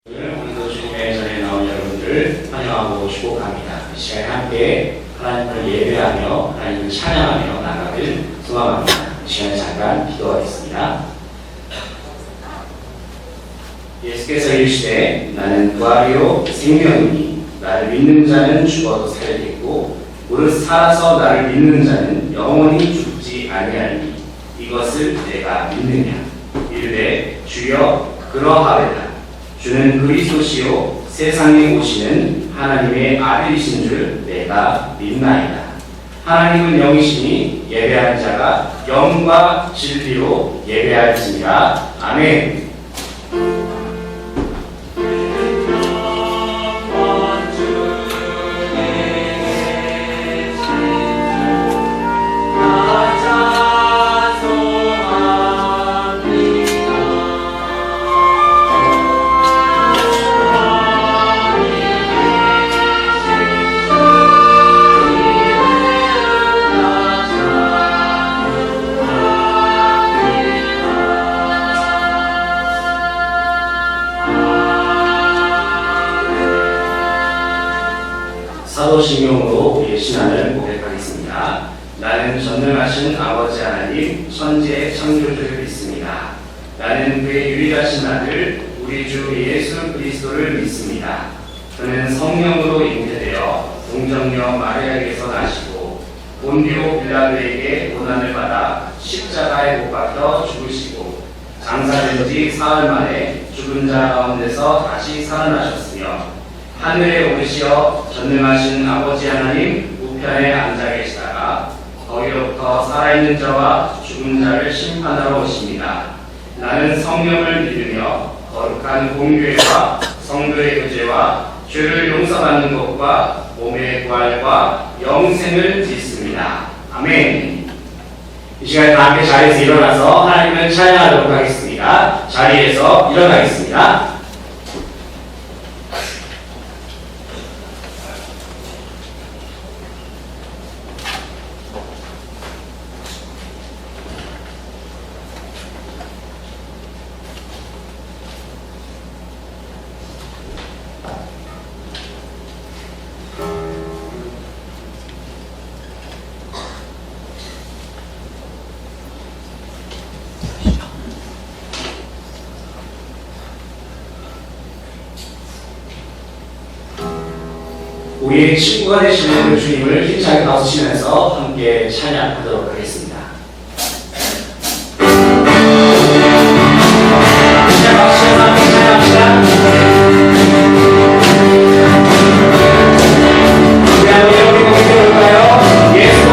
오늘도 주님의 전에 나온 여러분들 환영하고 축복합니다. 이 시간에 함께 하나님을 예배하며 하나님을 찬양하며 나가길 소망합니다. 이 시간에 잠깐 기도하겠습니다. 예수께서 이르시되 나는 부활이요 생명이니 나를 믿는 자는 죽어도 살겠고 무릇 살아서 나를 믿는 자는 영원히 죽지 아니하리니 이것을 내가 믿느냐. 이르되 주여 그러하리다. 주는 그리스도시요 세상에 오시는 하나님의 아들이신 줄 내가 믿나이다. 하나님은 영이시니 예배하는 자가 영과 진리로 예배할지니라. 아멘. 사도신경으로 우리의 신앙을 고백하겠습니다. 나는 전능하신 아버지 하나님 천지의 창조주를 믿습니다. 나는 그의 유일하신 아들 우리 주 예수 그리스도를 믿습니다. 그는 성령으로 잉태되어 동정녀 마리아에게서 나시고 본디오 빌라도에게 고난을 받아 십자가에 못 박혀 죽으시고 장사된 지 사흘 만에 죽은 자 가운데서 다시 살아나셨으며 하늘에 오르시어 전능하신 아버지 하나님 우편에 앉아 계시다가 거기로부터 살아있는 자와 죽은 자를 심판하러 오십니다. 나는 성령을 믿으며 거룩한 공교회와 성도의 교제와 죄를 용서받는 것과 몸의 부활과 영생을 믿습니다. 아멘. 이 시간에 다 함께 자리에서 일어나서 하나님을 찬양하도록 하겠습니다. 자리에서 일어나겠습니다. 우리의 친구가 되시는 그 주님을 힘차게 박수치면서 함께 찬양하도록 하겠습니다. 예수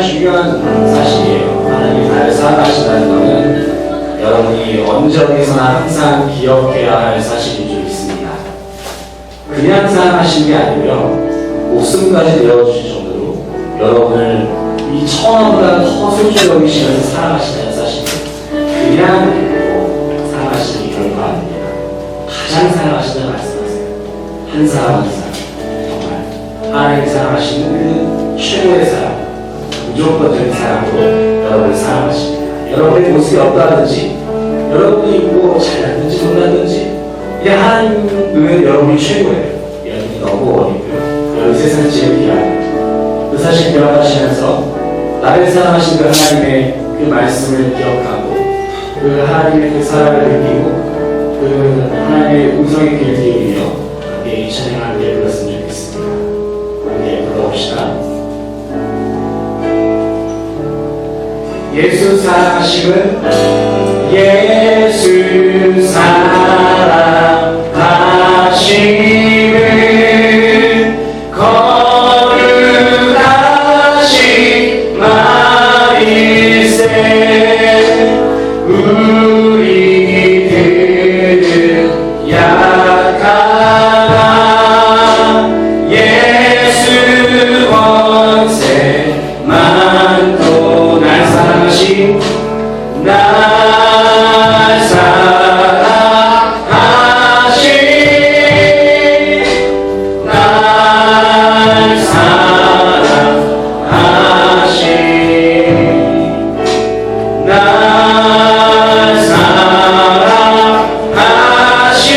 중요한 사실이에요. 하나님이 나를 사랑하신다는 것은 여러분이 언제 어디서나 항상 기억해야 할 사실인 줄 믿습니다. 그냥 사랑하시는 게 아니고요, 목숨까지 내어주실 정도로 여러분을 이 천하보다 더 소중히 여기시면서 사랑하신다는 사실, 그냥 사랑하시는 게 결코 아닙니다. 가장 사랑하신다는 말씀하세요. 한 사람 한 사람, 정말 하나님이 사랑하시는 그 최고의 사랑, 무조건적인 사랑으로 여러분을 사랑하십니다. 여러분의 모습이 어떠하든지, 여러분이 뭐 잘났든지 못났든지, 하나님 눈에는 여러분이 최고예요. 여러분이 너무 어리고요, 여러분 세상 제일 귀하고, 그 사실 기억하시면서 나를 사랑하신 그 하나님의 그 말씀을 기억하고, 그 하나님의 그 사랑을 느끼고, 그 하나님의 음성의 귀를 들으며 함께 이 찬양 함께 불렀으면 좋겠습니다. 함께 불러봅시다. 예수 사랑하심은, 예수 사랑하심은 거룩하신 말일세. 우리들은 약하나 예수 권세 많고 날 사랑하신, 날 사랑하신, 날 사랑하신, 날 사랑하신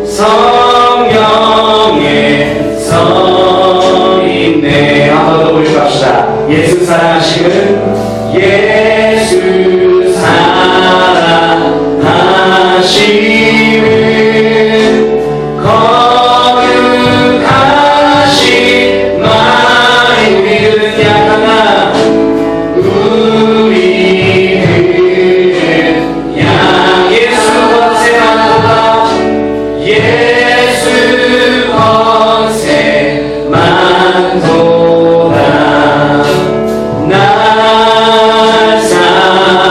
성령의 성인네. 한 번 더 올려갑시다. 예수 사랑하심은, 예수 사랑하심은 거룩하신 말이. 우리들은 약하나, 우리들은 예수 권세 많도다, 예수 권세 많도다. 날 사랑하신,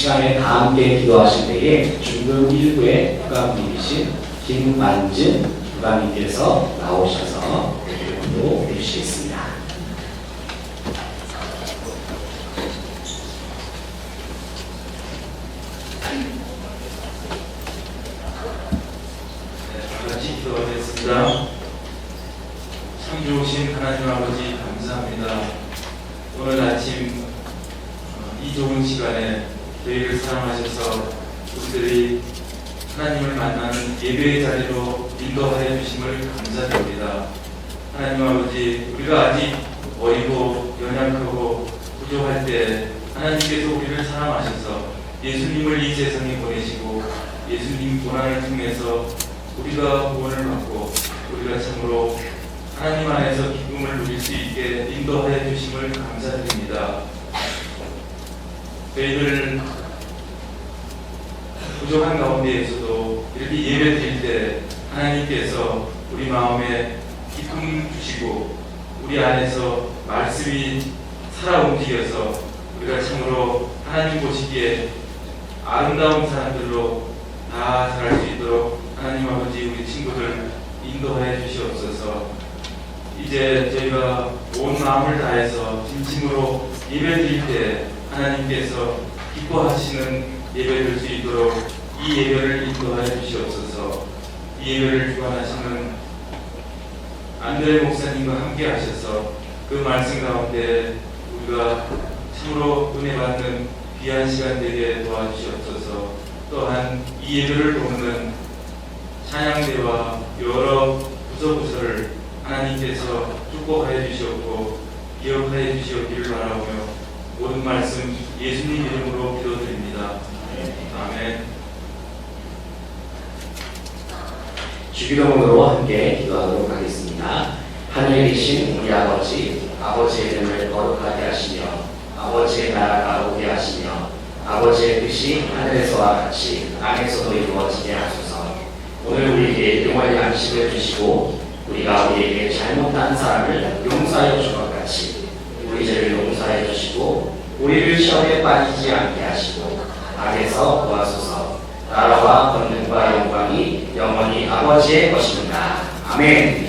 시간에 다 함께 기도하실 때에 중등 1부의 국감님이신 김만진 국감님께서 나오셔서 기도해 주시겠습니다. 같이 기도하겠습니다. 참 좋으신 하나님 아버지 감사합니다. 오늘 아침 이 좋은 시간에 저희를 사랑하셔서 우리들이 하나님을 만나는 예배의 자리로 인도하여 주심을 감사드립니다. 하나님 아버지, 우리가 아직 어리고 연약하고 부족할 때 하나님께서 우리를 사랑하셔서 예수님을 이 세상에 보내시고 예수님 고난을 통해서 우리가 구원을 받고 우리가 참으로 하나님 안에서 기쁨을 누릴 수 있게 인도하여 주심을 감사드립니다. 저희들 부족한 가운데에서도 이렇게 예배 드릴 때 하나님께서 우리 마음에 기쁨 주시고 우리 안에서 말씀이 살아 움직여서 우리가 참으로 하나님 보시기에 아름다운 사람들로 다 자랄 수 있도록 하나님 아버지 우리 친구들 인도하여 주시옵소서. 이제 저희가 온 마음을 다해서 진심으로 예배 드릴 때 하나님께서 기뻐하시는 예배 드릴 수 있도록 이 예배를 인도하여 주시옵소서. 이 예배를 주관하시는 안드레 목사님과 함께 하셔서 그 말씀 가운데 우리가 참으로 은혜 받는 귀한 시간 되게 도와주시옵소서. 또한 이 예배를 돕는 찬양대와 여러 부서부서를 하나님께서 축복하여 주시옵고 기억하여 주시옵기를 바라오며 모든 말씀 예수님 이름으로 기도드립니다. 아멘. 주기도문으로 함께 기도하도록 하겠습니다. 하늘에 계신 우리 아버지, 아버지의 이름을 거룩하게 하시며 아버지의 나라가 오게 하시며 아버지의 뜻이 하늘에서와 같이 땅에서도 이루어지게 하소서. 오늘 우리에게 영원히 안식을 주시고 우리가 우리에게 잘못한 사람을 용서하여 준 것 같이 우리 죄를 용서해 주시고 우리를 시험에 빠지지 않게 하시고 악에서 구하소서. 나라와 권능과 영광이 영원히 아버지의 것입니다. 아멘.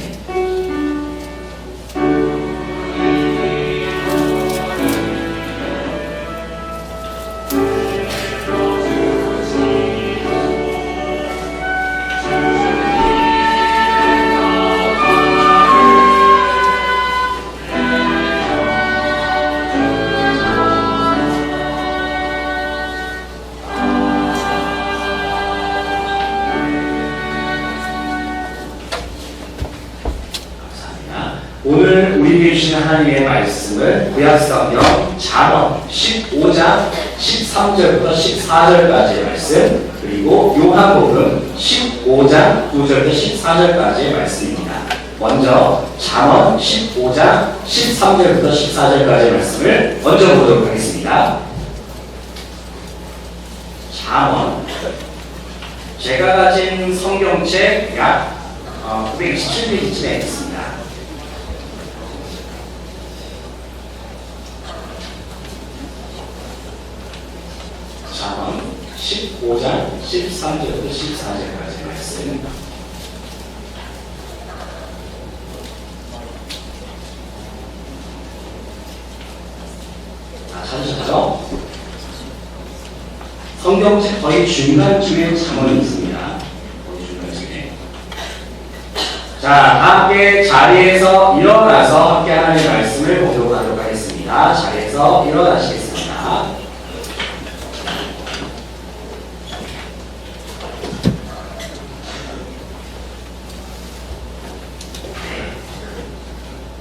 오늘 우리에게 주신 하나님의 말씀을 구약성경 잠언 15장 13절부터 14절까지의 말씀, 그리고 요한복음 15장 9절부터 14절까지의 말씀입니다. 먼저 잠언 15장 13절부터 14절까지의 말씀을 먼저 보도록 하겠습니다. 잠언, 제가 가진 성경책 약 927페이지쯤에 있습니다. 잠언 15장 13절부터 14절까지 말씀. 찾으셨죠? 성경책 거의 중간쯤에 잠언이 있습니다. 거의 중간쯤에. 자, 함께 자리에서 일어나서 함께 하나님의 말씀을 보도록 하도록 하겠습니다. 자리에서 일어나시겠습니다.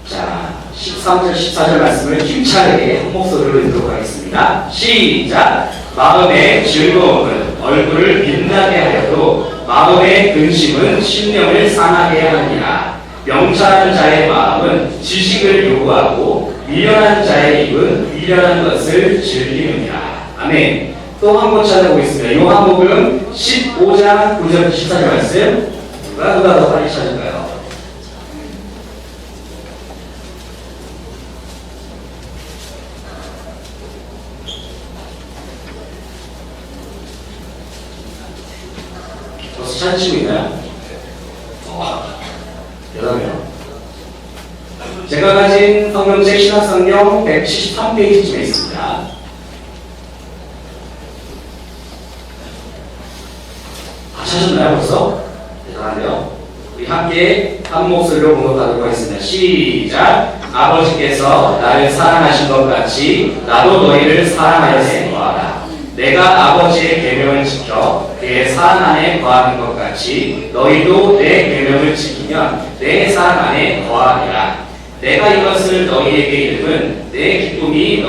자, 13절, 14절 말씀을 힘차게 한 목소리로 읽도록 하겠습니다. 시작! 마음의 즐거움은 얼굴을 빛나게 하여도 마음의 근심은 심령을 상하게 하느니라. 명철한 자의 마음은 지식을 요구하고 미련한 자의 입은 미련한 것을 즐기느니라. 아멘. 또 한 번 찾아보겠습니다. 요한복음 15장 9절 14절 말씀. 누가 더 빨리 찾을까요? 여러분요. 제가 가진 성경책 신학성경 173페이지쯤에 있습니다. 다 찾았나요 벌써? 대단한데요. 우리 함께 한 목소리로 공독하도록 하겠습니다. 시작. 아버지께서 나를 사랑하신 것 같이 나도 너희를 사랑하였으므라. 내가 아버지의 계명을 지켜 그의 사랑 안에 거하는 것 같이 너희도 내 계명을 지키면 내 사랑 안에 거하리라. 내가 이것을 너희에게 이름은 내 기쁨이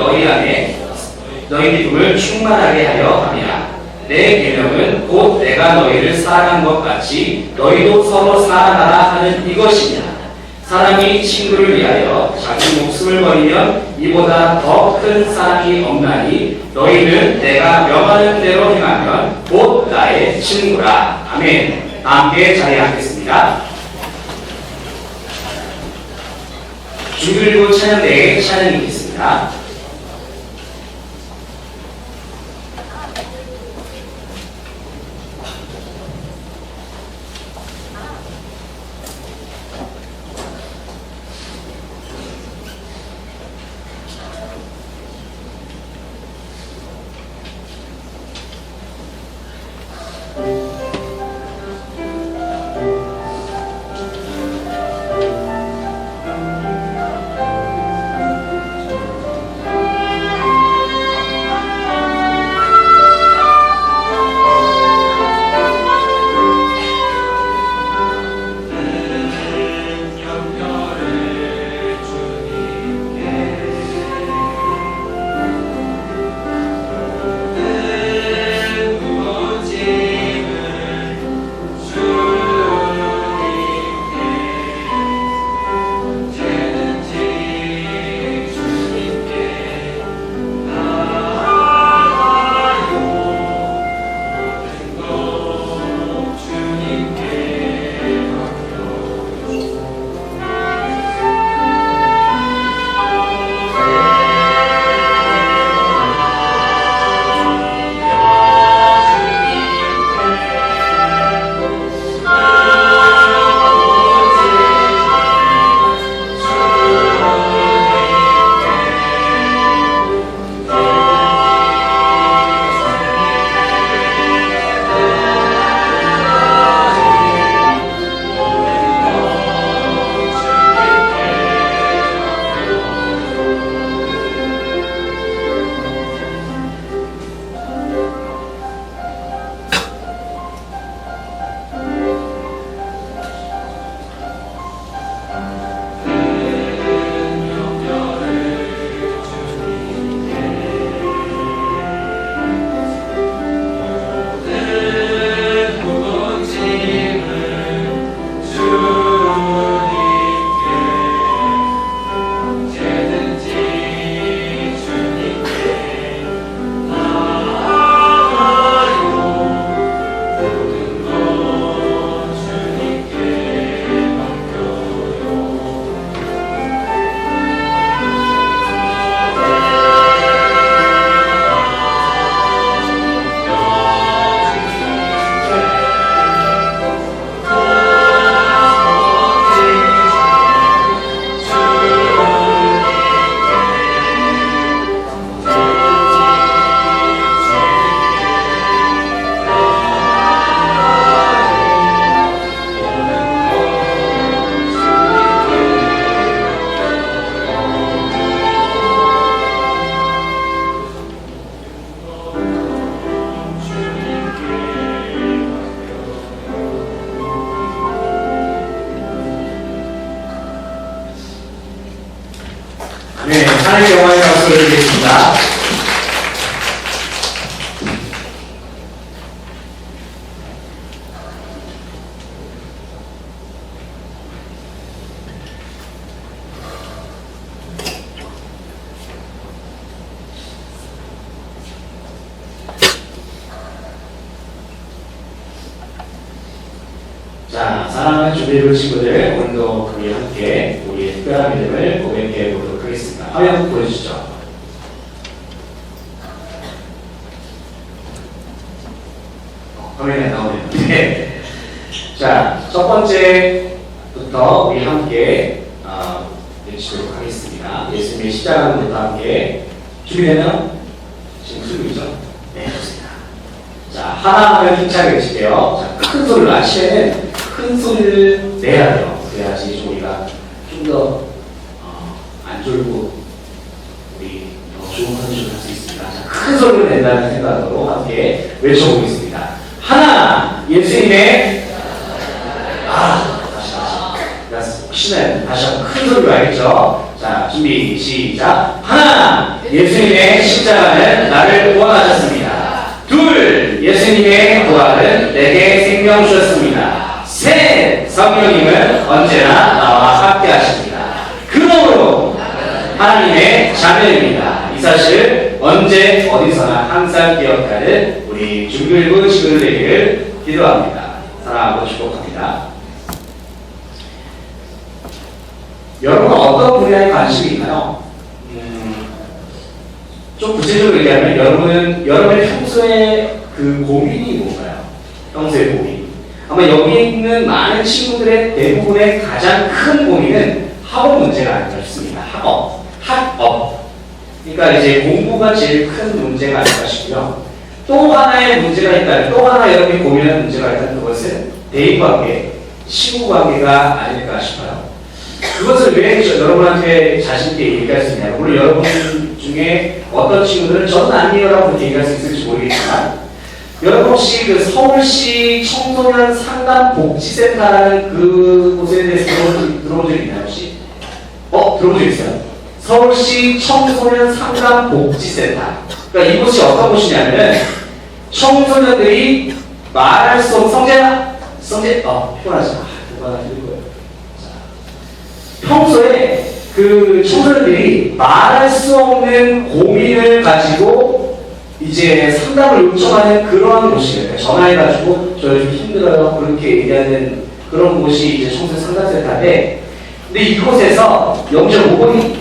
너희 기쁨을 충만하게 하려 함이라. 내 계명은 곧 내가 너희를 사랑한 것 같이 너희도 서로 사랑하라 하는 이것이냐. 사람이 친구를 위하여 자기 목숨을 버리면 이보다 더 큰 사랑이 없나니 너희는 내가 명하는 대로 행하면 곧 나의 친구라. 아멘. 함께 자리에 앉겠습니다. 주일고 찬양대회 찬양이 있겠습니다. 네, 하나님의 영광의 박수를 드리겠습니다. 자, 사랑하는 주비루 친구들, 오늘도 우리 함께 우리의 특별한 믿음을 고백해 보도록 하겠습니다. 화면 보여주시죠. 화면에 나오네요. 네. 자, 첫 번째부터 부터 우리 함께 외치도록 하겠습니다. 예수님의 십자가부터 함께 준비되면 지금 쓰고 있죠? 네, 좋습니다. 자, 하나 하면 힘차게 외칠게요. 자, 큰 소리로 아침에는 큰 소리를 내야 돼요. 그래야지 좀 우리가 좀 더 안 졸고 우리 더 좋은 컨디션을 할 수 있습니다. 자, 큰 소리를 낸다는 생각으로 함께 외쳐보겠습니다. 하나, 예수님의 혹시나 다시 한번 큰 소리로 알겠죠? 자, 준비, 시작. 하나, 예수님의 십자가는 나를 구원하셨습니다. 둘, 예수님의 부활은 내게 생명 주셨습니다. 셋, 성령님은 언제나 나와 함께 하십니다. 그러므로 하나님의 자녀입니다. 이 사실 언제 어디서나 항상 기억하는 우리 중글부 친구들에게 기도합니다. 사랑하고 축복합니다. 여러분은 어떤 분야에 관심이 있나요? 좀 구체적으로 얘기하면 여러분의 평소에 그 고민이 뭔가요? 평소의 고민. 아마 여기 있는 많은 친구들의 대부분의 가장 큰 고민은 학업 문제가 아닐까 싶습니다. 학업. 그러니까 이제 공부가 제일 큰 문제가 아닐까 싶고요. 또 하나의 문제가 있다면, 또 하나 여러분이 고민하는 문제가 있다면 그것은 대인관계, 친구관계가 아닐까 싶어요. 그것을 왜 여러분한테 자신있게 얘기할 수 있냐면, 물론 여러분 중에 어떤 친구들은 저는 아니에요라고 그렇게 얘기할 수 있을지 모르겠지만, 여러분 혹시 그 서울시 청소년 상담복지센터라는 그 곳에 대해서 들어본 적 있나요, 혹시? 들어본 적 있어요? 서울시 청소년 상담복지센터. 그러니까 이곳이 어떤 곳이냐면은, 청소년들이 말할 수 없는 피곤하지 마. 누가 들을 거예요. 평소에 그 청소년들이 말할 수 없는 고민을 가지고 이제 상담을 요청하는 그런 곳이에요. 전화해가지고 저 요즘 힘들어요 그렇게 얘기하는 그런 곳이 이제 청소년 상담센터인데, 근데 이곳에서 0.5번이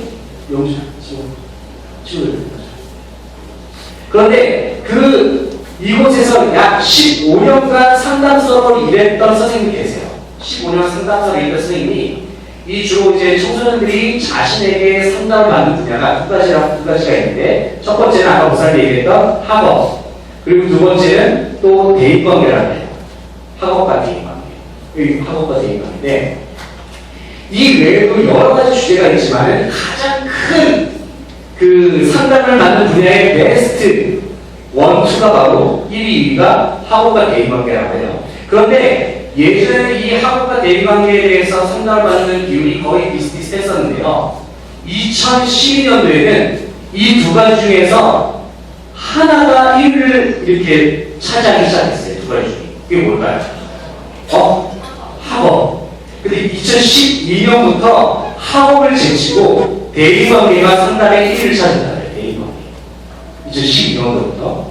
그런데 이곳에서 약 15년간 상담서를 일했던 선생님이 계세요. 15년 상담서를 일했던 선생님이 이 주로 이제 청소년들이 자신에게 상담을 받는 분야가 두 가지가 있는데, 첫 번째는 아까 목사님이 얘기했던 학업, 그리고 두 번째는 또 대인관계라는 거예요. 학업과 대인관계. 학업과 대인관계인데, 이 외에도 여러 가지 주제가 있지만 가장 큰 그 상담을 받는 분야의 베스트 1, 2가 바로 1위, 2위가 학업과 대인관계라고 해요. 그런데 예전에 이 학업과 대인관계에 대해서 상담을 받는 비율이 거의 비슷비슷했었는데요. 2012년도에는 이 두 가지 중에서 하나가 1위를 이렇게 차지하기 시작했어요. 두 가지 중에. 그게 뭘까요? 학업. 근데 2012년부터 학업을 제치고 대인관계가 상담의 1위를 차지한다. 대인관계. 2012년도부터.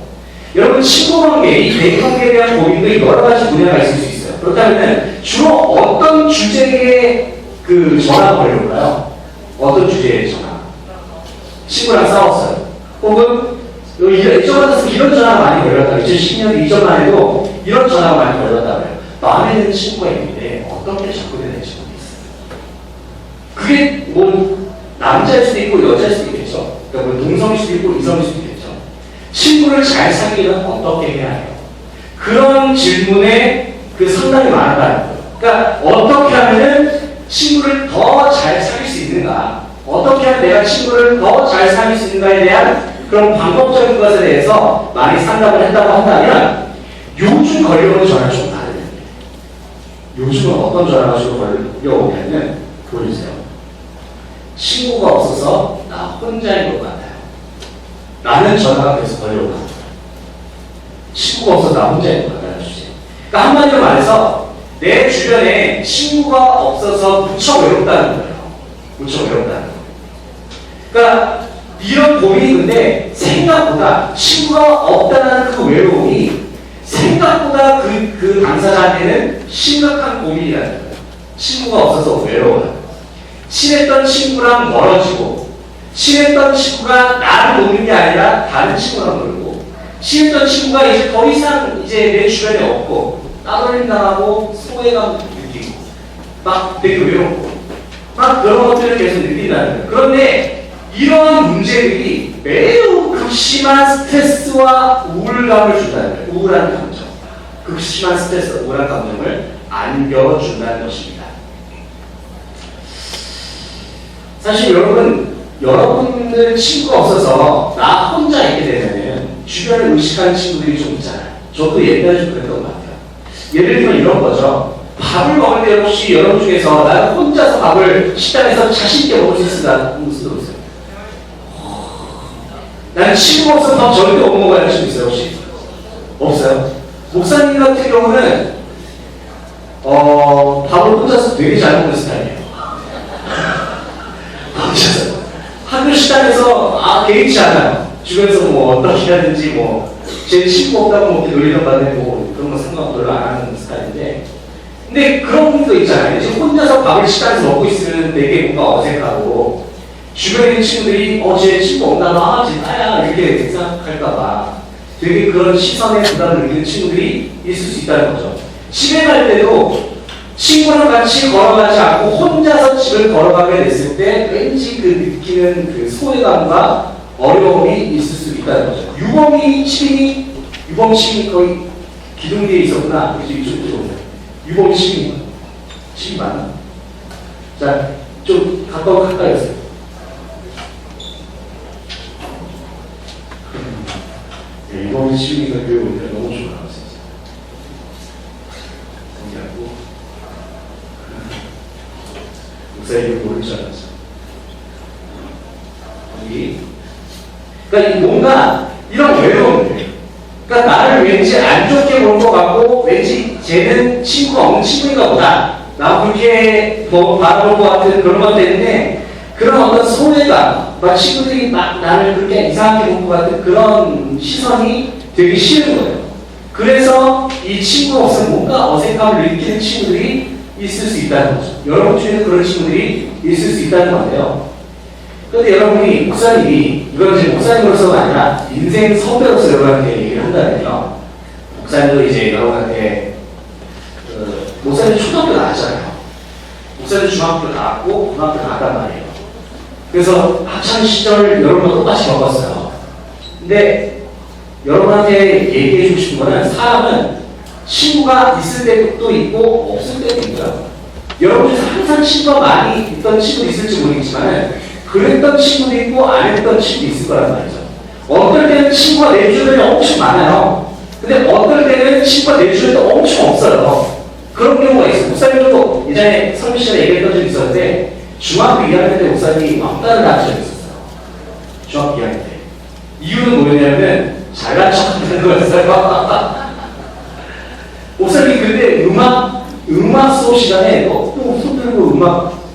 여러분, 친구관계, 이 대인관계에 대한 고민도 여러 가지 분야가 있을 수 있어요. 그렇다면 주로 어떤 주제에 그 전화가 걸려올까요? 어떤 주제의 전화? 친구랑 싸웠어요. 혹은 이전 이런 전화가 많이 걸렸다. 2010년 이전만 해도 이런 전화가 많이 걸렸다고요. 마음에 드는 친구가 있는데 어떻게 접근해야 될지 모르겠어요. 그게 뭐 남자일 수도 있고 여자일 수도 있겠죠. 그러니까 뭐 동성일 수도 있고 이성일 수도 있겠죠. 친구를 잘 사귀려면 어떻게 해야 해요? 그런 질문에 그 상당히 많았다는 거예요. 그러니까 어떻게 하면은 친구를 더 잘 사귈 수 있는가? 어떻게 하면 내가 친구를 더 잘 사귈 수 있는가에 대한 그런 방법적인 것에 대해서 많이 상담을 했다고 한다면, 요즘 걸려오는 전화는 좀 다르네요. 요즘은 어떤 전화가 주로 걸려오냐면, 보여주세요. 친구가 없어서 나 혼자인 것 같아요. 라는 전화가 계속 걸려오는 거예요. 친구가 없어서 나 혼자인 것 같다는 주제. 그러니까 한마디로 말해서 내 주변에 친구가 없어서 무척 외롭다는 거예요. 무척 외롭다는 거예요. 그러니까 이런 고민이 있는데, 생각보다 친구가 없다는 그 외로움이 생각보다 그 당사자한테는 심각한 고민이라는 거예요. 친구가 없어서 외로워요. 친했던 친구랑 멀어지고, 친했던 친구가 나를 노는 게 아니라 다른 친구랑 놀고, 친했던 친구가 이제 더 이상 이제 내 주변에 없고 따돌림 당하고 소외감 느끼고, 막 되게 외롭고 막 그런 것들을 계속 느낀다는 거예요. 그런데 이런 문제들이 매우 극심한 스트레스와 우울감을 준다는 거예요. 우울한 감정. 극심한 스트레스와 우울한 감정을 안겨준다는 것입니다. 사실 여러분들 친구가 없어서 나 혼자 있게 되면은 주변을 의식하는 친구들이 좀 있잖아요. 저도 옛날에 좀 그랬던 것 같아요. 예를 들면 이런 거죠. 밥을 먹을 때 혹시 여러분 중에서 나는 혼자서 밥을 식당에서 자신있게 먹을 수 있을까? 무슨 도 있어요? 나는 친구가 없어서 밥 절대 못 먹어야 하는 친구 있어요, 혹시? 없어요? 목사님 같은 경우는 밥을 혼자서 되게 잘 먹는 스타일이에요. 혼자서. 학교 식당에서 개의치 않아요. 주변에서 뭐 어떻게 하든지 뭐 제 친구 없다고 뭐 놀리던 바는 뭐 그런 거 생각 별로 안 하는 스타일인데, 근데 그런 분도 있잖아요. 지금 혼자서 밥을 식당에서 먹고 있으면 되게 뭔가 어색하고 주변에 있는 친구들이 제 친구 없나 봐, 쟤 나야 이렇게 생각할까봐 되게 그런 시선에 부담을 느끼는 친구들이 있을 수 있다는 거죠. 집에 갈 때도 친구랑 같이 걸어가지 않고 혼자서 집을 걸어가게 됐을 때 왠지 그 느끼는 그 소외감과 어려움이 있을 수 있다는 거죠. 유범이 치민이 거의 기둥 뒤에 있었구나. 그래서 이쪽으로 유범이 치민이 맞나? 자, 좀 가까이 오세요. 유범이 치민이가 교회 오니까 너무 좋아요. 정리하고 목사님이 모를 줄 알았어. 여기. 그러니까 뭔가 이런 외로움들, 그러니까 나를 왠지 안 좋게 볼 것 같고 왠지 쟤는 친구가 없는 친구인가 보다, 나 그렇게 뭐 바라볼 것 같은 그런 것 때문에 그런 어떤 소외감, 막 친구들이 막 나를 그렇게 이상하게 볼 것 같은 그런 시선이 되게 싫은 거예요. 그래서 이 친구가 없으면 뭔가 어색함을 느끼는 친구들이 있을 수 있다는 거죠. 여러분 중에는 그런 친구들이 있을 수 있다는 건데요. 그런데 여러분이 목사님이, 이건 이제 목사님으로서가 아니라 인생 선배로서 여러분한테 얘기를 한다면요. 목사님도 이제 여러분한테 목사님 초등학교 나왔잖아요. 목사님 중학교 나왔고 고등학교 나왔단 말이에요. 그래서 학창 시절 여러분과 똑같이 겪었어요. 근데 여러분한테 얘기해주고 싶은 거는, 사람은 친구가 있을 때도 있고 없을 때도 있고요. 여러분 중에서 항상 친구가 많이 있던 친구도 있을지 모르겠지만 그랬던 친구도 있고 안 했던 친구도 있을 거란 말이죠. 어떨 때는 친구가 내 주변에 엄청 많아요. 근데 어떨 때는 친구가 내 주변에 엄청 없어요. 그런 경우가 있어요. 목사님도 예전에 설교 시간에 얘기했던 적이 있었는데, 중학교 2학년 때 목사님이 왕따를 낳은 적이 있었어요. 중학교 2학년 때. 이유는 뭐였냐면 잘난 척하는 거였어요. 목사님이 그때 음악 수업 시간에 또 손 들고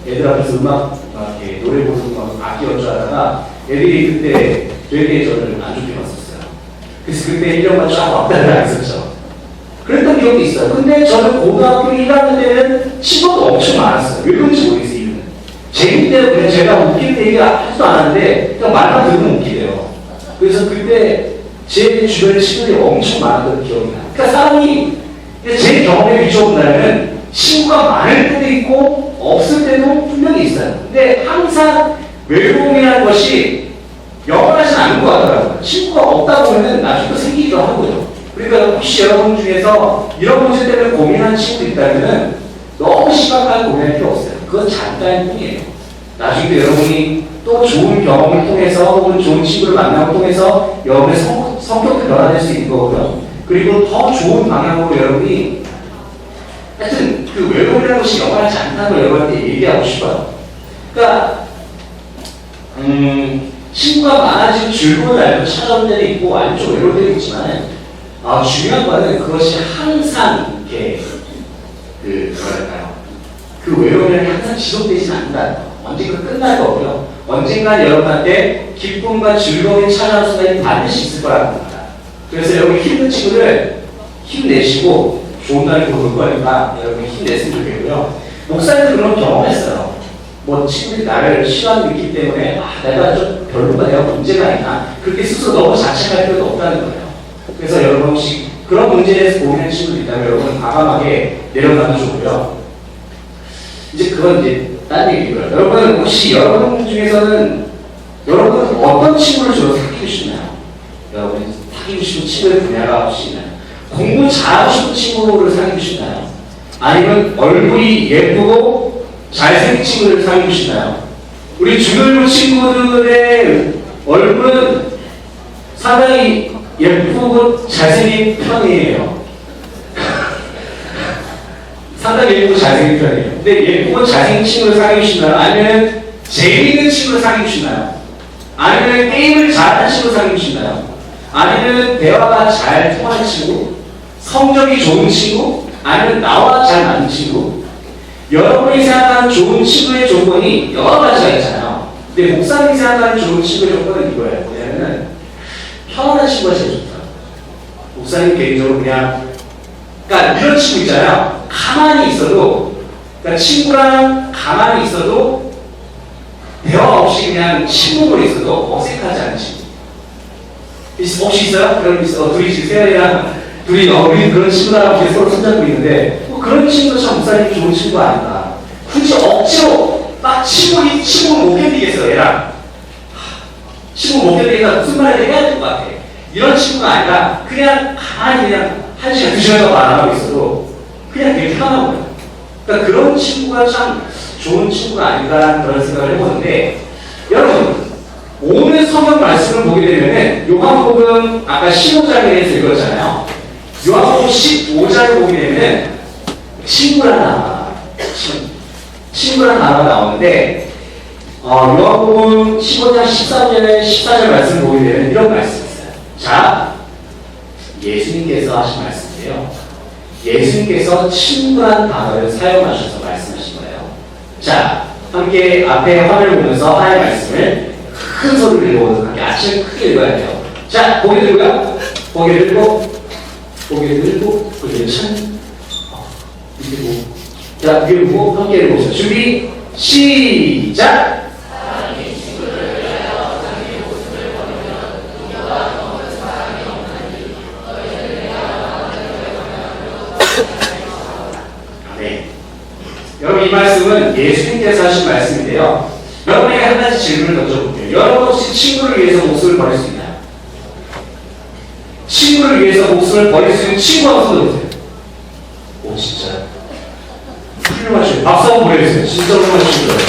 애들 앞에서 이렇게 노래 부르고 막 악기 연주하다가 애들이 그때 되게 저를 안 좋게 봤었어요. 그래서 그때 1년만 쫙 왕따를 안 했었죠. 그랬던 기억도 있어요. 근데 저는 고등학교 1학년 때는 친구도 엄청 많았어요. 왜 그런지 모르겠어요, 이유는. 재밌대요. 그냥 제가 웃길 때 얘기하지도 않았는데 그냥 말만 들으면 웃기대요. 그래서 그때 제 주변에 친구들이 엄청 많았던 기억이 나요. 그러니까 사람이 제 경험에 비춰본다면 친구가 많을 때도 있고 없을 때도 분명히 있어요. 근데 항상 외로움이라는 것이 영원하진 않은 것 같더라고요. 친구가 없다 보면 나중에 또 생기기도 하고요. 그러니까 혹시 여러분 중에서 이런 문제 때문에 고민하는 친구도 있다면 너무 심각한 고민할 필요 없어요. 그건 잠깐의 뿐이에요. 나중에 여러분이 또 좋은 경험을 통해서 혹은 좋은 친구를 만남을 통해서 여러분의 성격도 변화될 수 있는 거고요. 그리고 더 좋은 방향으로 여러분이, 하여튼 그 외로움이라는 것이 영원하지 않다는 걸 여러분한테 얘기하고 싶어요. 그러니까 친구가 많아지고 즐거운 날도 찾아올 때도 있고 아니면 좀 외로울 때도 있지만, 중요한 거는 그것이 항상 이렇게 뭐랄까요, 그 외로움이 항상 지속되지는 않는다는 거. 언젠가 끝날 거고요. 언젠가 여러분한테 기쁨과 즐거움이 찾아오는 순간이 반드시 있을 거라는 겁니다. 그래서 여러분 힘든 친구들 힘내시고 좋은 날이 올 거니까 여러분이 힘냈으면 좋겠고요. 목사님도 그런 경험했어요. 뭐 친구들이 나를 싫어하는 느낌 때문에 내가 좀 별로가, 내가 문제가 있나, 그렇게 스스로 너무 자책할 필요도 없다는 거예요. 그래서 여러분 혹시 그런 문제에 대해서 고민하는 친구들 있다면 여러분 과감하게 내려가면 좋고요. 이제 그건 이제 딴 얘기고요. 여러분 혹시 여러분 중에서는 여러분 어떤 친구를 주로 사귀고 싶나요? 여러분이 사귀고 싶은 친구의 분야가 혹시 있나요? 공부 잘하고 싶은 친구를 사귀고 싶나요? 아니면 얼굴이 예쁘고 잘생긴 친구를 사귀고 싶나요? 우리 중학교 친구들의 얼굴은 상당히 예쁘고 잘생긴 편이에요. 상당히 예쁘고 잘생긴 편이에요. 근데 예쁘고 잘생긴 친구를 사귀고 싶나요? 아니면 재미있는 친구를 사귀고 싶나요? 아니면 게임을 잘하는 친구를 사귀고 싶나요? 아니면 대화가 잘 통하는 친구? 성적이 좋은 친구? 아니면 나와 잘 맞는 친구? 여러분이 생각하는 좋은 친구의 조건이 여러 가지가 있잖아요. 근데 목사님이 생각하는 좋은 친구의 조건은 이거예요. 뭐냐면은 편안한 친구가 제일 좋다. 목사님 개인적으로 그러니까 이런 친구 있잖아요. 가만히 있어도, 그러니까 친구랑 가만히 있어도 대화 없이 그냥 침묵으로 있어도 어색하지 않은 친구. 혹시 있어요? 그런 둘이 지금 세연이랑 둘이 우리 그런 친구랑 서로 손잡고 있는데 그런 친구도 참 목사님이 좋은 친구가 아닌가. 굳이 억지로 막 친구 못 견디겠어 얘랑. 친구 못 견디겠다 무슨 말을 해야 될 것 같아. 이런 친구가 아니라 그냥 가만히 그냥 1시간 2시간 말 안 하고 있어도 그냥 되게 편하고 거예요. 그러니까 그런 친구가 참 좋은 친구가 아닌가라는 그런 생각을 해보는데 여러분 오늘 성경 말씀을 보게 되면은 요한복음 아까 15장에서 읽었잖아요. 요한복음 15장을 보게 되면은 친구라는 단어가 나오는데 요한복음 15장 13절에 14절 말씀을 보게 되면 이런 말씀이 있어요. 자, 예수님께서 하신 말씀인데요. 예수님께서 친구란 단어를 사용하셔서 말씀하신 거예요. 자, 함께 앞에 화면을 보면서 하나의 말씀을 큰 소리를 읽어보도록 할게요. 아침 크게 읽어야 돼요. 자, 고개 들고요. 고개 들고, 고개 들고, 고개 천. 이렇게 자, 위에 보고 함께 읽어보세요. 준비, 시작! 네. 여러분 이 말씀은 예수님께서 하신 말씀인데요. 여러분에게 한 가지 질문을 던져볼게요. 여러분 혹시 친구를 위해서 목숨을 버릴 수 있나요? 친구를 위해서 목숨을 버릴 수 있는 친구가 손들어보세요. 오 진짜 훌륭하시죠. 박수 한번 보내주세요. 진짜 훌륭하신 거예요.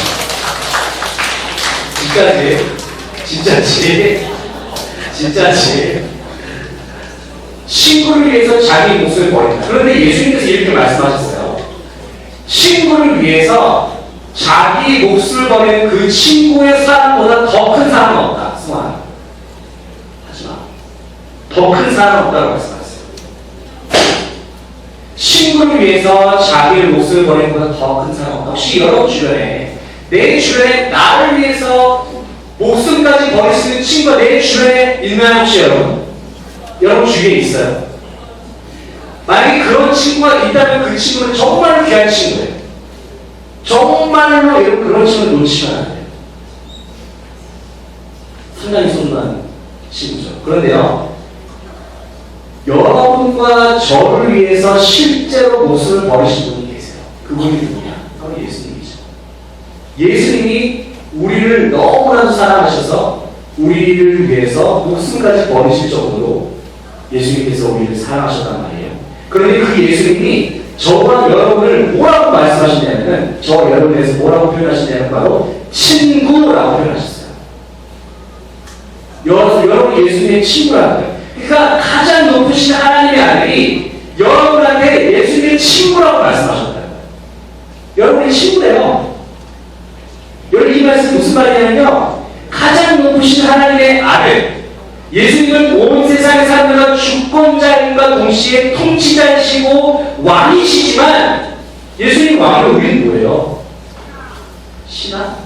진짜지. 친구를 위해서 자기 목숨을 버린다. 그런데 예수님께서 이렇게 말씀하셨어요. 친구를 위해서 자기 목숨을 버리는 그 친구의 사랑보다 더 큰 사랑은 없다. 승환아. 하지마. 더 큰 사랑은 없다고 말씀하셨어요. 친구를 위해서 자기의 목숨을 버리는 것보다 더 큰 사랑은 없다. 혹시 여러분 주변에 내 주변에 나를 위해서 목숨까지 버릴 수 있는 친구가 내 주변에 있나요? 혹시 여러분 주위에 있어요? 만약에 그런 친구가 있다면 그 친구는 정말 귀한 친구예요. 정말로 여러분 그런 친구를 놓치면 안 돼요. 상당히 소중한 친구죠. 그런데요, 여러분과 저를 위해서 실제로 목숨을 버리신 분이 계세요. 그분이 누구냐? 바로 예수님이죠. 예수님이 우리를 너무나도 사랑하셔서 우리를 위해서 목숨까지 버리실 정도로 예수님께서 우리를 사랑하셨단 말이에요. 그런데 그 예수님이 저와 여러분을 뭐라고 말씀하시냐면 저와 여러분에 대해서 뭐라고 표현하시냐면 바로 친구라고 표현하셨어요. 여러분 예수님의 친구라는 거예요. 그러니까 가장 높으신 하나님의 아들이 여러분한테 예수님의 친구라고 말씀하셨다는 거예요. 여러분의 친구래요. 여러분 이 말씀이 무슨 말이냐면요, 가장 높으신 하나님의 아들 예수님은 온 세상의 사람들과 주권자님과 동시에 통치자이시고 왕이시지만 예수님 왕은 우리는 뭐예요? 신하?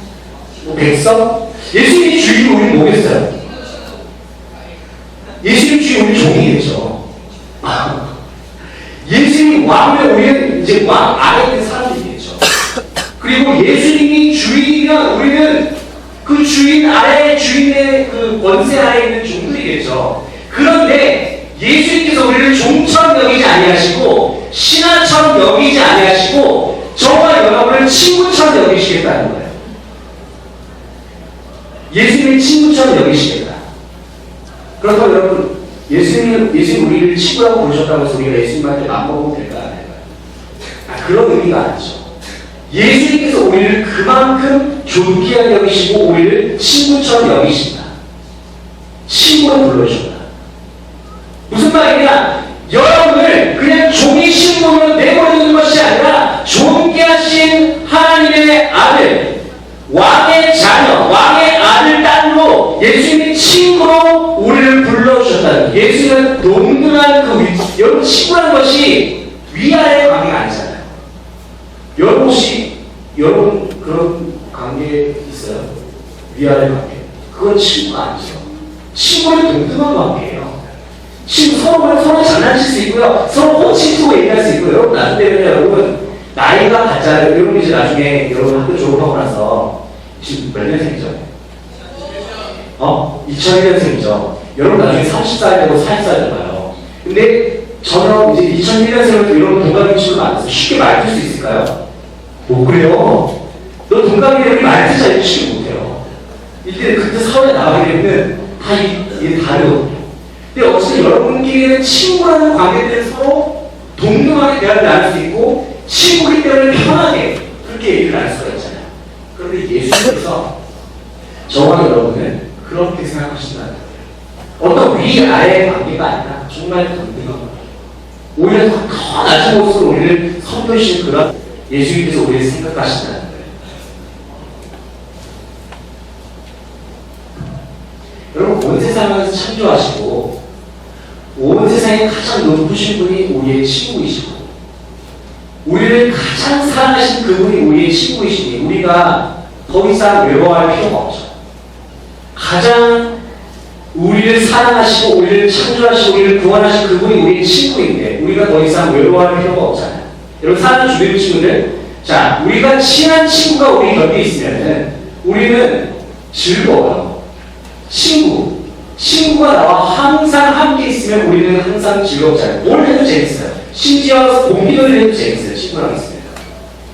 백성? 예수님이 주인이 우리는 뭐겠어요? 예수님 주인 우리 종이겠죠. 예수님이 왕이면 우리는 이제 왕 아래에 있는 사람들이겠죠. 그리고 예수님이 주인이면 우리는 그 주인 아래 주인의 그 권세 아래에 있는 종들이겠죠. 그런데 예수님께서 우리를 종처럼 여기지 아니하시고 신하처럼 여기지 아니하시고 저와 여러분을 친구처럼 여기시겠다는 거예요. 예수님의 친구처럼 여기시겠다. 그렇다고 여러분, 예수님 우리를 친구라고 부르셨다고 해서 우리가 예수님한테 맞먹으면 될까? 안 될까요? 그런 의미가 아니죠. 예수님께서 우리를 그만큼 존귀하게 여기시고 우리를 친구처럼 여기신다. 친구로 불러주셨다. 무슨 말이냐? 여러분을 그냥 종이 신분으로 내버려두는 것이 아니라 존귀하신 하나님의 아들, 왕의 자녀, 왕의 아들, 딸로 예수님이 친구로 우리를 불러주셨다는, 예수님은 동등한 그 위치, 여러분 친구라는 것이 위아래의 관계가 아니잖아요. 여러분 혹시 여러분 그런 관계 있어요? 위아래 관계. 그건 친구가 아니죠. 친구는 동등한 관계예요. 친구 서로 장난칠 수 있고요. 서로 호칭투고 얘기할 수 있고요. 여러분 나중에 여러분 나이가 같잖아요. 여러분 이제 나중에 여러분 학교 졸업하고 나서 지금 몇 년생이죠? 2001년생이죠. 여러분 나중에 30살 되고 40살 되고요. 근데 저는 이제 2001년생으로 여러분 동갑인 친구를 만나서 쉽게 말 틀 수 있을까요? 못 그래요. 너 동갑이면 말 틀자 이렇게 쉽게 못해요. 이때 그때 사회에 나가게 되면 다 이게 다르거든요. 근데 어쨌든 여러분끼리는 친구라는 관계들을 서로 동등하게 대화를 나눌 수 있고 친구이기 때문에 편하게 그렇게 얘기를 할 수가 있잖아요. 그런데 예수님께서 저와 여러분은 그렇게 생각하신다는 거예요. 어떤 위아래의 관계가 아니라 정말 동등한 관계. 오히려 더 낮은 모습으로 우리를 선보이시는 그런 예수님께서 우리를 생각하신다는 거예요. 여러분 온 세상을 창조하시고 온 세상에 가장 높으신 분이 우리의 친구이시고 우리를 가장 사랑하신 그분이 우리의 친구이시니 우리가 더 이상 외로워할 필요가 없죠. 가장 우리를 사랑하시고 우리를 창조하시고 우리를 구원하신 그분이 우리의 친구인데 우리가 더 이상 외로워할 필요가 없잖아요. 여러분 사랑하는 주변 친구들, 자 우리가 친한 친구가 우리 곁에 있으면은 우리는 즐거워요. 친구가 나와 항상 함께 있으면 우리는 항상 즐겁잖아요. 뭘 해도 재밌어요. 심지어 공기놀이 해도 재밌어요. 친구랑 있으면.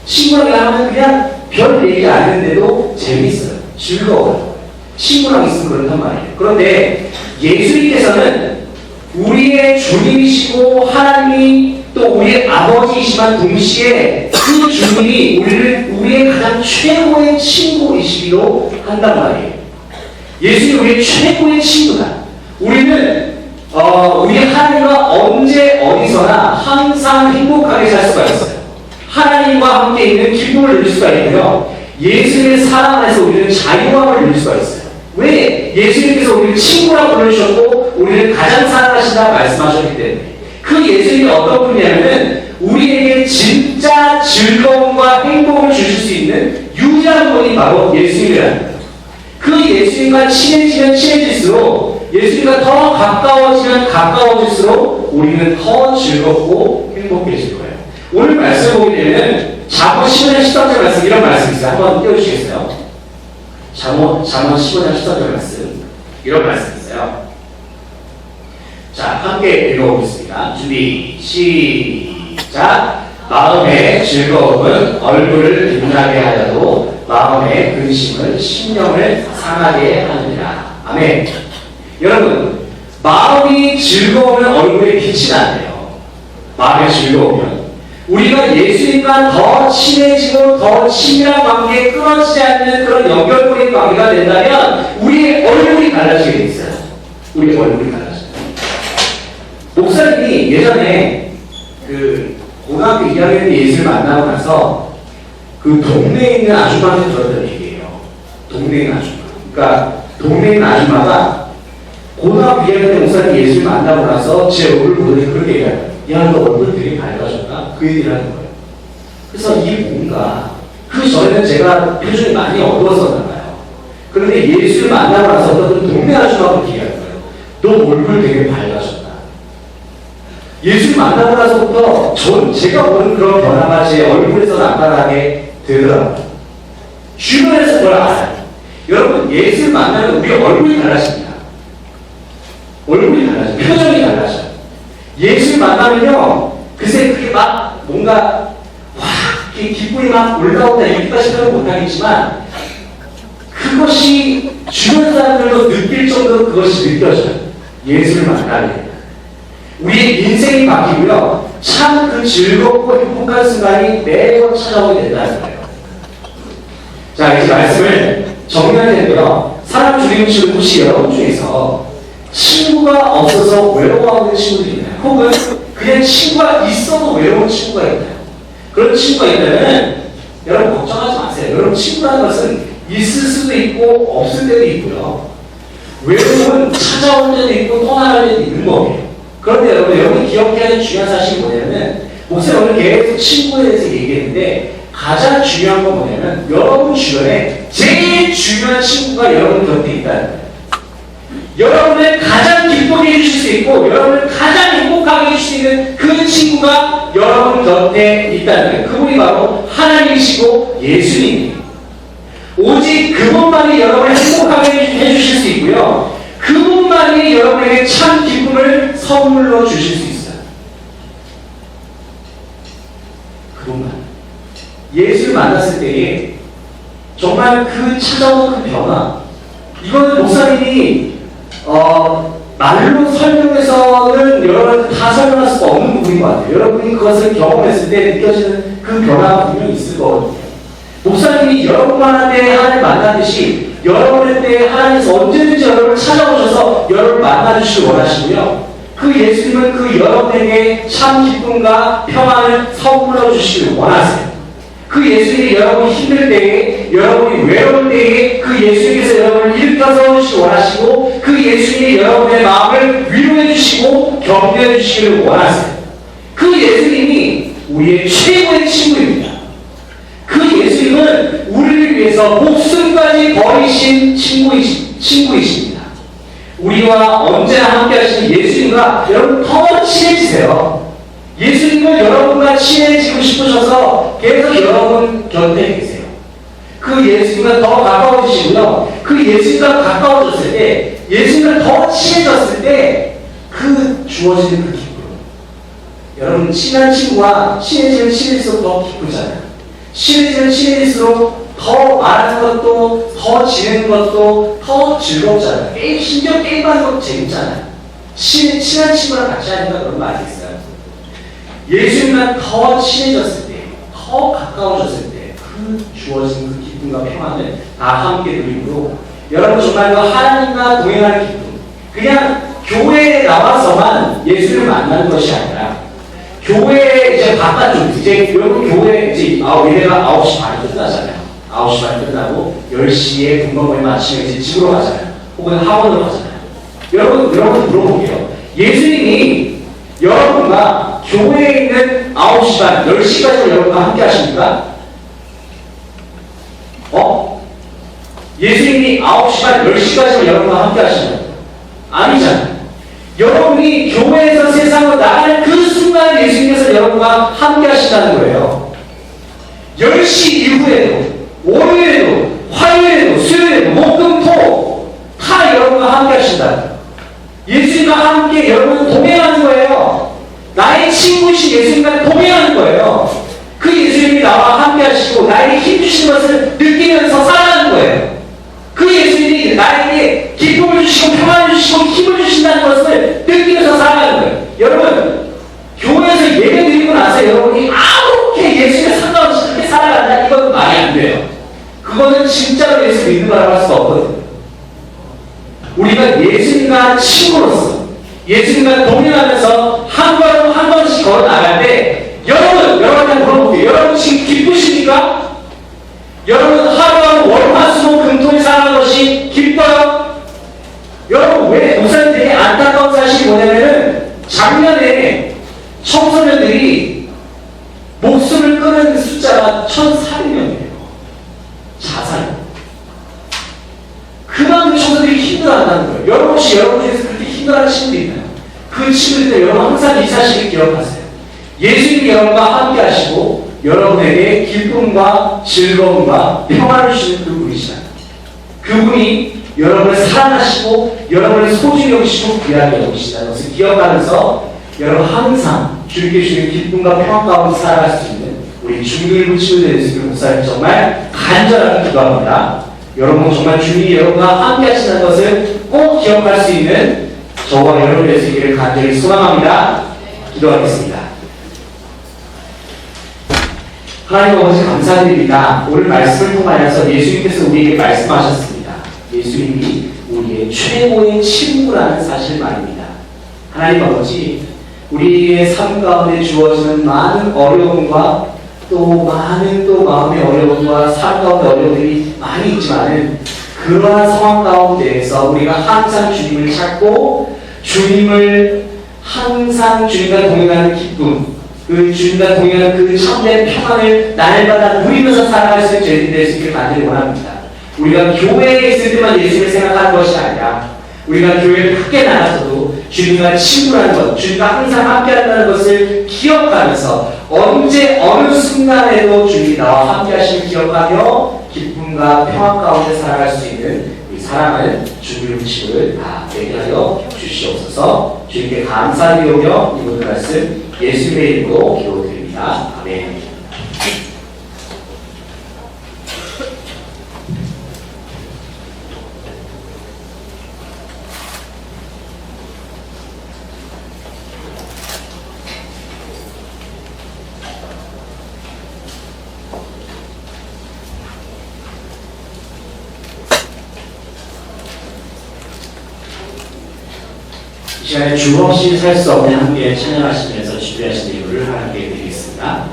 친구랑 하면 그냥 별 얘기 안 했는데도 재밌어요. 즐거워요. 친구랑 있으면 그렇단 말이에요. 그런데 예수님께서는 우리의 주님이시고 하나님이 또 우리의 아버지이시만 동시에 그 주님이 우리의 가장 최고의 친구이시기로 한단 말이에요. 예수님이 우리의 최고의 친구다. 우리는 우리 하나님과 언제 어디서나 항상 행복하게 살 수가 있어요. 하나님과 함께 있는 기쁨을 누릴 수가 있고요. 예수님의 사랑 안에서 우리는 자유함을 누릴 수가 있어요. 왜? 예수님께서 우리를 친구라고 부르셨고 우리를 가장 사랑하신다고 말씀하셨기 때문에. 그 예수님이 어떤 분이냐면 우리에게 진짜 즐거움과 행복을 주실 수 있는 유일한 분이 바로 예수님이라는 거예요. 그 예수님과 친해지면 친해질수록 예수님과 더 가까워지면 가까워질수록 우리는 더 즐겁고 행복해질 거예요. 오늘 말씀 보게 되면 잠언 15장 13절 말씀 이런 말씀이 있어요. 한번 띄워주시겠어요? 잠언 15장 13절 말씀 이런 말씀이 있어요. 자, 함께 읽어보겠습니다. 준비 시작. 마음의 즐거움은 얼굴을 빛나게 하여도 마음의 근심은 심령을 상하게 하느니라. 아멘. 여러분, 마음이 즐거우면 얼굴에 빛이 나네요. 마음이 즐거우면 우리가 예수님과 더 친해지고 더 친밀한 관계에 끊어지지 않는 그런 연결고리 관계가 된다면 우리의 얼굴이 달라지게 돼 있어요. 우리의 얼굴이 달라져요. 목사님이 예전에 고등학교 2학년 때 예수를 만나고 나서 그 동네에 있는 아줌마한테 들었던 얘기예요. 동네에 있는 아줌마. 그러니까 동네에 있는 아줌마가 고등학교 2학년 때 목사님 예수를 만나고 나서 제 얼굴을 보더니 그렇게 얘기해요. 야, 너 얼굴 되게 밝아졌다? 그 얘기를 하는 거예요. 그래서 이게 뭔가 그 전에는 제가 표정이 많이 어두웠었나 봐요. 그런데 예수를 만나고 나서 어떤 동네 아줌마가 얘기하는 거예요. 너 얼굴 되게 밝아졌다. 예수를 만나고 나서부터 제가 보는 그런 변화가 제 얼굴에서 나타나게 되더라고요. 주변에서 그걸 알아요. 여러분, 예수를 만나면 우리 얼굴이 달라집니다. 얼굴이 달라져요. 표정이 달라져요. 예수를 만나면요, 글쎄 그게 막 뭔가 확 이렇게 기쁨이 막 올라온다 이렇게까지 표현 못하겠지만 그것이 주변 사람들도 느낄 정도로 그것이 느껴져요. 예수를 만나게 됩니다. 우리의 인생이 바뀌고요. 참 그 즐겁고 행복한 순간이 매번 찾아오게 된다는 거예요. 자, 이제 말씀을 정리할 텐데요. 사람 중에는 혹시 여러분 중에서 친구가 없어서 외로워하고 있는 친구들이 있나요? 혹은 그냥 친구가 있어도 외로운 친구가 있나요? 그런 친구가 있다면 여러분 걱정하지 마세요. 여러분 친구라는 것은 있을 수도 있고 없을 때도 있고요. 외로움은 찾아올 때도 있고 떠나갈 때도 있는 거예요. 그런데 여러분 기억해야 할 중요한 사실이 뭐냐면 목사님 오늘 계속 친구에 대해서 얘기했는데 가장 중요한 건 뭐냐면 여러분 주변에 제일 중요한 친구가 여러분 곁에 있다는 거예요. 여러분을 가장 기쁘게 해주실 수 있고 여러분을 가장 행복하게 해줄 수 있는 그 친구가 여러분 곁에 있다는 거예요. 그분이 바로 하나님이시고 예수님이에요. 오직 그분만이 여러분을 행복하게 해주실 수 있고요. 그분만이 여러분에게 참 기쁨을 선물로 주실 수 있어요. 그분만. 예수를 만났을 때에 정말 그 찾아오는 그 변화, 이거는 목사님이 말로 설명해서는 여러분한테 다 설명할 수가 없는 부분인 것 같아요. 여러분이 그것을 경험했을 때 느껴지는 그 변화가 분명히 있을 거거든요. 목사님이 여러분한테 하나님을 만나듯이 여러분한테 하나님께서 언제든지 여러분을 찾아오셔서 여러분을 만나주시길 원하시고요. 그 예수님은 그 여러분에게 참 기쁨과 평안을 선물로 주시길 원하세요. 그 예수님이 여러분이 힘들 때에, 여러분이 외로울 때에 그 예수님께서 여러분을 일으켜서 주시기 원하시고 그 예수님이 여러분의 마음을 위로해 주시고 격려해 주시기를 원하세요. 그 예수님이 우리의 최고의 친구입니다. 그 예수님은 우리를 위해서 목숨까지 버리신 친구이십니다. 우리와 언제나 함께 하시는 예수님과 여러분 더 친해지세요. 예수님은 여러분과 친해지고 싶으셔서 계속 여러분 곁에 계세요. 그 예수님과 더 가까워지시고요. 그 예수님과 가까워졌을 때, 예수님과 더 친해졌을 때 그 주어지는 그 기쁨. 여러분 친한 친구와 친해지면 친해질수록 더 기쁘잖아요. 친해지면 친해질수록 더 말하는 것도, 더 지내는 것도 더 즐겁잖아요. 심지어 게임하는 것도 재밌잖아요. 친한 친구랑 같이 하니까 그런 거 아시겠어요? 예수님과 더 친해졌을 때, 더 가까워졌을 때, 그 주어진 그 기쁨과 평안을 다 함께 누리므로 여러분 정말 그 하나님과 동행하는 기쁨, 그냥 교회에 나와서만 예수를 만나는 것이 아니라 교회 이제 바깥쪽, 이제 여러분 교회 이제 예배가 9시 반에 끝나잖아요. 9시 반에 끝나고 10시에 분방을 마치면 이제 집으로 가잖아요. 혹은 학원으로 가잖아요. 여러분 물어볼게요. 예수님이 여러분과 교회에 있는 9시 반, 10시까지 여러분과 함께 하십니까? 예수님이 9시 반, 10시까지 여러분과 함께 하시나요? 아니잖아요. 여러분이 교회에서 세상으로 나가는 그 순간 예수님께서 여러분과 함께 하신다는 거예요. 10시 이후에도, 월요일에도, 화요일에도, 수요일에도, 목금토 다 여러분과 함께 하신다는 거예요. 예수님과 함께 여러분은 동행하는 거예요. 나의 친구이신 예수님과 동행하는 거예요. 그 예수님이 나와 함께 하시고 나에게 힘 주시는 것을 느끼면서 살아가는 거예요. 그 예수님이 나에게 기쁨을 주시고 평안을 주시고 힘을 주신다는 것을 느끼면서 살아가는 거예요. 여러분, 교회에서 예배 드리고 나서 여러분이 아무렇게 예수님과 상관없이 그렇게 살아간다, 이건 말이 안 돼요. 그거는 진짜로 예수 믿는 거라고 할 수가 없거든요. 우리가 예수님과 친구로서 예수님과 동행하면서 한 걸음 한 걸음씩 걸어 나갈 때 여러분한테 물어볼게요. 여러분 지금 기쁘십니까? 여러분 하루하루 월화수목금토일 살아가는 것이 기뻐요? 여러분 왜 목사님 되게 안타까운 사실이 뭐냐면은 작년에 청소년들이 목숨을 끊은 숫자가 1,400명이에요. 자살. 그만큼 청소년들이 힘들어한다는 거예요. 여러분 혹시 여러분 중에서 그렇게 힘들어하는 친구도 있나요? 그 친구들 여러분 항상 이 사실을 기억하세요. 예수님이 여러분과 함께 하시고 여러분에게 기쁨과 즐거움과 평안을 주시는 그분이시다. 그분이 여러분을 사랑하시고 여러분을 소중히 여기시고 귀하게 여기시다는 것을 기억하면서 여러분 항상 주님께 주시는 기쁨과 평안 가운데 살아갈 수 있는 우리 주님을 붙이는 데 예수님 목사님 정말 간절하게 기도합니다. 여러분 정말 주님이 여러분과 함께 하시는 것을 꼭 기억할 수 있는 저와 여러분의 되시기를 간절히 소망합니다. 기도하겠습니다. 하나님 아버지 감사드립니다. 오늘 말씀을 통하여서 예수님께서 우리에게 말씀하셨습니다. 예수님이 우리의 최고의 친구라는 사실 말입니다. 하나님 아버지, 우리의 삶 가운데 주어지는 많은 어려움과 또 많은 마음의 어려움과 삶 가운데 어려움들이 많이 있지만은 그러한 상황 가운데에서 우리가 항상 주님을 찾고 주님을 항상 주님과 동행하는 기쁨, 그 주님과 동행하는 그 참된 평안을 날마다 누리면서 살아갈 수 있는 죄인이 될 수 있기를 간절히 원합니다. 우리가 교회에 있을 때만 예수님을 생각하는 것이 아니라 우리가 교회를 크게 나가서도 주님과 친구라는 것, 주님과 항상 함께한다는 것을 기억하면서 언제 어느 순간에도 주님이 나와 함께하심을 기억하며 기쁨과 평안 가운데 살아갈 수 있는 우리 사랑하는 주님의 음식을 다 되게 하여 주시옵소서. 주님께 감사드리며 이 모든 말씀 예수님의 이름으로 기도드립니다. 아멘. 이 시간에 주 없이 살 수 없는 함께 찬양하시면서 준비하신 예물을 하나님께 드리겠습니다.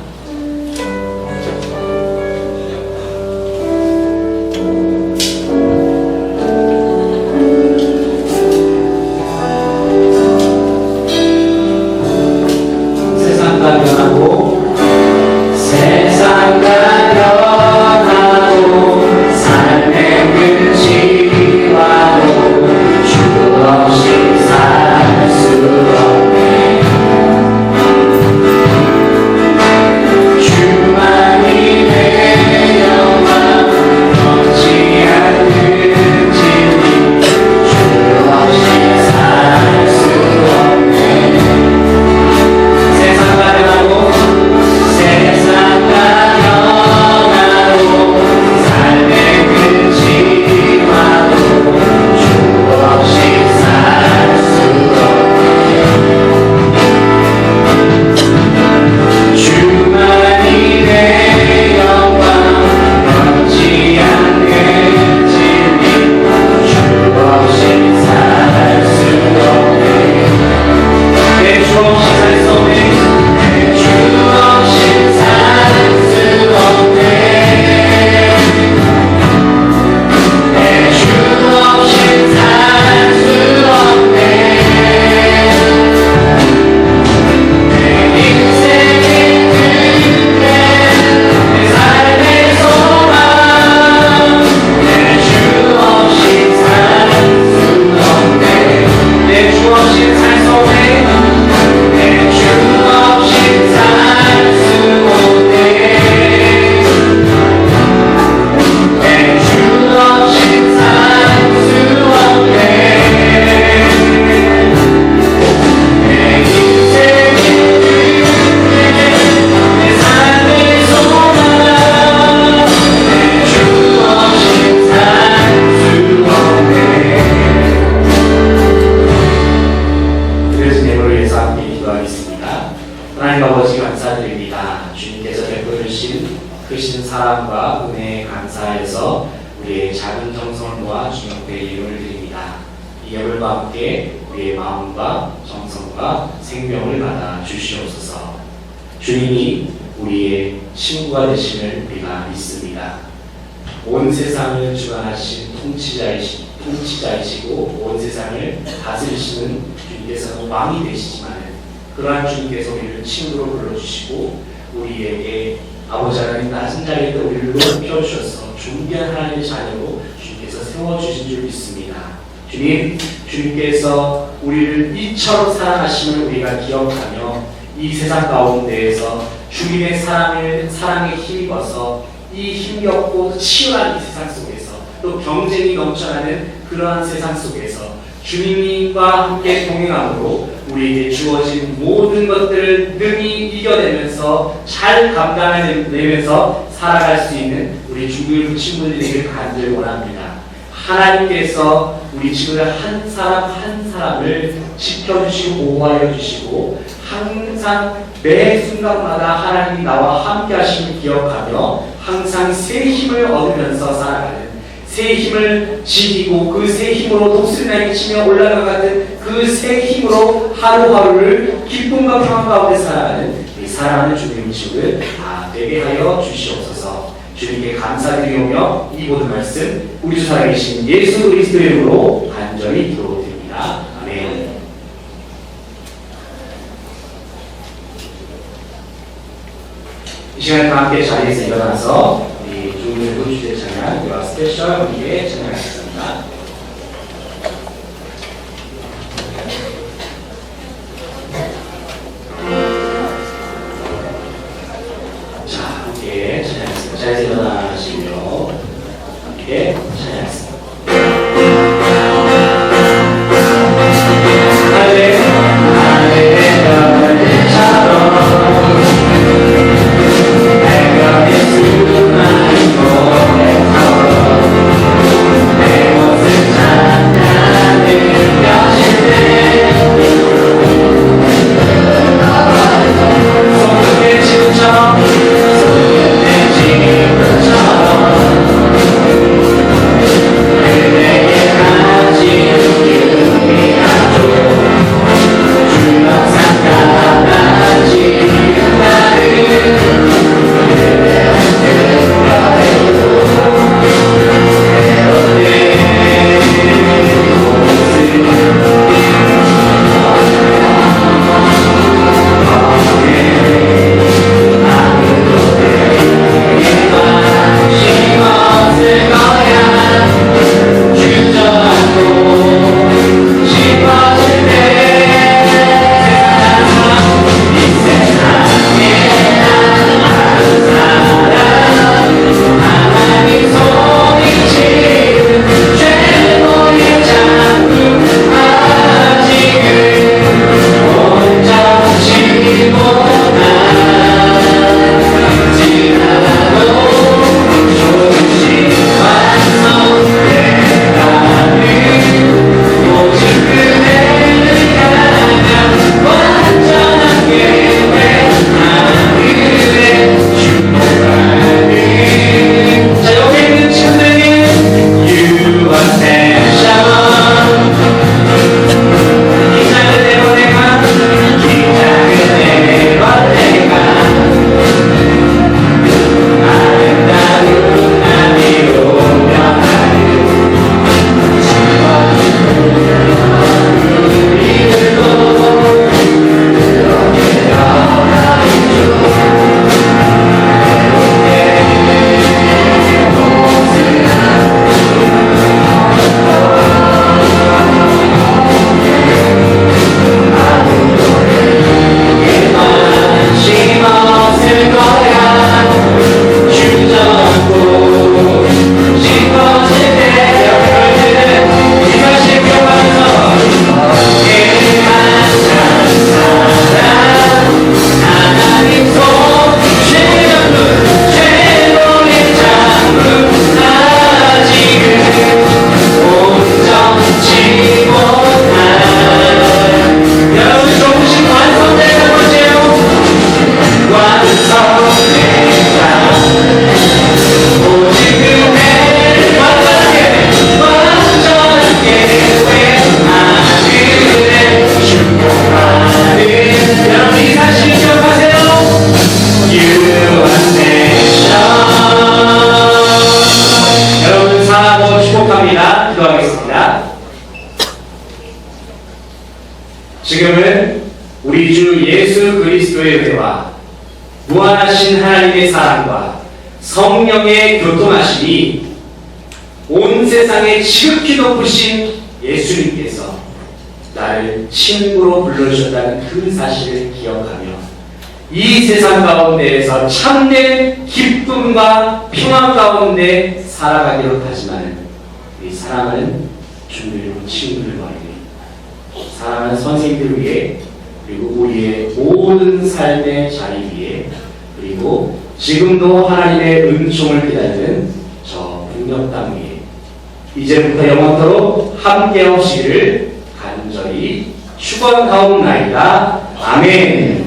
세상과 변하고 세상과 변하고 삶의 끝이 와도 주 없이 살 수 없네. 주만이 내 영광 넘지 않는 진리 주 없이 살 수 없네. 세상과 변하고 세상과 변하고 삶의 끝이 와도 주 없이 살 수 주만이 내 영광 넘지 않는 진리 주 없이 살 수 없네. 내 주 없이 살 수 없네. 내 주 없이 살 수 없네. 내 주 없이 살 수 없네. 내 인생의 끝에 내 삶의 소망 내 주 없이 살 수 없네. 내 주 없이 살 수 없네. 내 주 없이 살 수 없네. 내 주 없이 살 수 없네. 내 인생의 내 삶의 소망 내 주 없이 살 수 없네. 그래서 예물을 위해서 함께 기도하겠습니다. 하나님 아버지 감사드립니다. 주님께서 베풀어 주신 크신 사랑과 은혜에 감사해서 우리의 작은 정성을 모아 주님 앞에 예물을 드립니다. 이 예물과 함께 우리의 마음과 정성과 생명을 받아 주시옵소서. 주님이 우리의 친구가 되심을 우리가 믿습니다. 온 세상을 주관하신 통치자이시고 온 세상을 다스리시는 주님께서는 왕이 되시지만 그러한 주님께서 우리를 친구로 불러주시고 우리에게 아버지 하나님 낮은 자리에 우리를 높여주셔서 존귀한 하나님의 자녀로 주님께서 세워주신 줄 믿습니다. 주님께서 우리를 이처럼 사랑하심을 우리가 기억하며 이 세상 가운데에서 주님의 사랑에 힘입어서 이 힘겹고 치열한 이 세상 속에서 또 경쟁이 넘쳐나는 그러한 세상 속에서 주님과 함께 동행함으로 우리에게 주어진 모든 것들을 능히 이겨내면서 잘 감당해내면서 살아갈 수 있는 우리 중교육 친구들이 되길 간절히 원합니다. 하나님께서 우리 친구들 한 사람 한 사람을 지켜주시고 보호하여 주시고 항상 매 순간마다 하나님이 나와 함께 하심을 기억하며 항상 새 힘을 얻으면서 살아가는, 새 힘을 지니고 그 새 힘으로 독수리 날개치며 올라가 같은 그 새 힘으로 하루하루를 기쁨과 평안 가운데 살아가는 이 사랑하는 주님 친구들 다 되게 하여 주시옵소서. 주님께 감사드리오며 이 모든 말씀 우리 주 살아계신 예수 그리스도의 이름으로 간절히 기도드립니다. 아멘. 이 시간에 함께 자리에서 일어나서 우리 주님의 주제 찬양, 그와 스페셜 우리의 찬양하겠습니다. 자, 함께 찬양하겠습니다. 자리에서 일어나시며 함께 찬양하겠습니다. 지금은 우리 주 예수 그리스도의 은혜와 무한하신 하나님의 사랑과 성령의 교통하심이 온 세상에 지극히 높으신 예수님께서 나를 친구로 불러주셨다는 그 사실을 기억하며 이 세상 가운데에서 참된 기쁨과 평안 가운데 살아가기로 하지만 이 사랑하는 주님의 친구들 말이니 사랑하는 선생님들 위해, 그리고 우리의 모든 삶의 자리 위에, 그리고 지금도 하나님의 은총을 기다리는 저 북녘 땅 위에 이제부터 영원토록 함께 하시기를 간절히 축원하옵나이다. 아멘.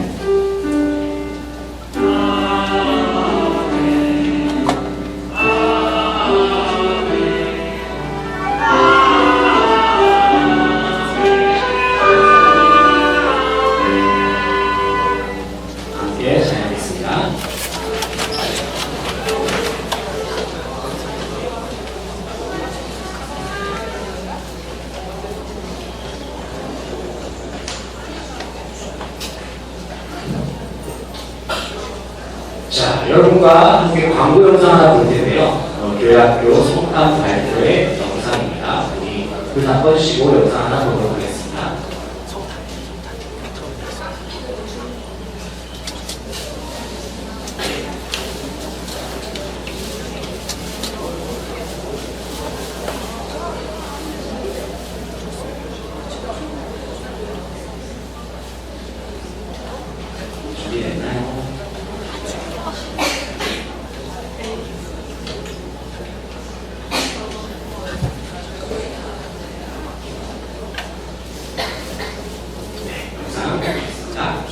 함께 찬양하겠습니다. 자, 여러분과 함께 광고 영상 하나 볼 텐데요. 교회학교 성탄 발표의 영상입니다. 우리 그 다 꺼주시고 영상 하나 보도록 하겠습니다. 준비됐나요? 네, 영상 보겠습니다.